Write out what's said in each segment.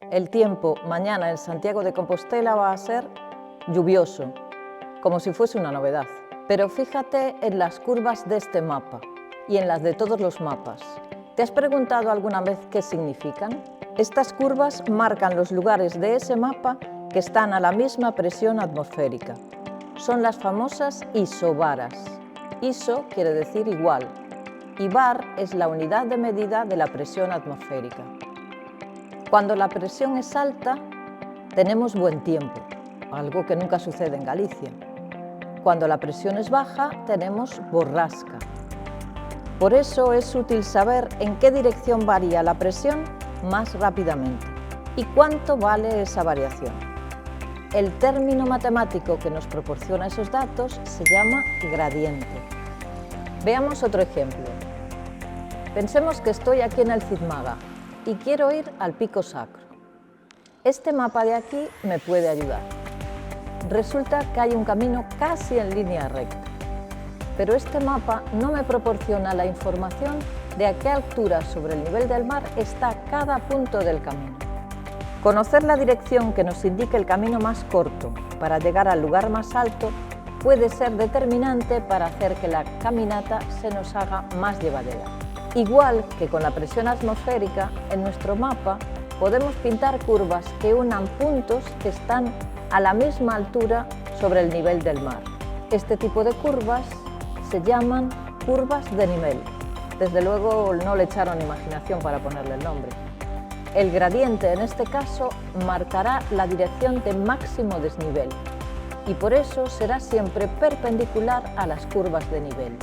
El tiempo mañana en Santiago de Compostela va a ser lluvioso, como si fuese una novedad. Pero fíjate en las curvas de este mapa y en las de todos los mapas. ¿Te has preguntado alguna vez qué significan? Estas curvas marcan los lugares de ese mapa que están a la misma presión atmosférica. Son las famosas isobaras. Iso quiere decir igual y bar es la unidad de medida de la presión atmosférica. Cuando la presión es alta, tenemos buen tiempo, algo que nunca sucede en Galicia. Cuando la presión es baja, tenemos borrasca. Por eso es útil saber en qué dirección varía la presión más rápidamente y cuánto vale esa variación. El término matemático que nos proporciona esos datos se llama gradiente. Veamos otro ejemplo. Pensemos que estoy aquí en el Cizmaga y quiero ir al Pico Sacro. Este mapa de aquí me puede ayudar. Resulta que hay un camino casi en línea recta, pero este mapa no me proporciona la información de a qué altura sobre el nivel del mar está cada punto del camino. Conocer la dirección que nos indique el camino más corto para llegar al lugar más alto puede ser determinante para hacer que la caminata se nos haga más llevadera. Igual que con la presión atmosférica, en nuestro mapa podemos pintar curvas que unan puntos que están a la misma altura sobre el nivel del mar. Este tipo de curvas se llaman curvas de nivel. Desde luego no le echaron imaginación para ponerle el nombre. El gradiente en este caso marcará la dirección de máximo desnivel y por eso será siempre perpendicular a las curvas de nivel.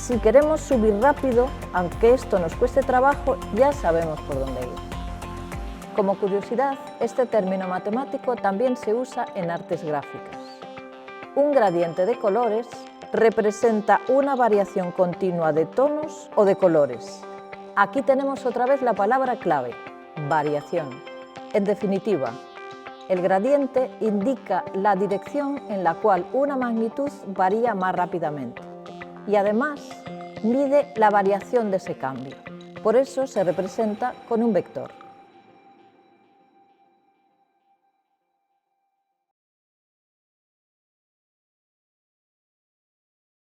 Si queremos subir rápido, aunque esto nos cueste trabajo, ya sabemos por dónde ir. Como curiosidad, este término matemático también se usa en artes gráficas. Un gradiente de colores representa una variación continua de tonos o de colores. Aquí tenemos otra vez la palabra clave, variación. En definitiva, el gradiente indica la dirección en la cual una magnitud varía más rápidamente y además mide la variación de ese cambio. Por eso se representa con un vector.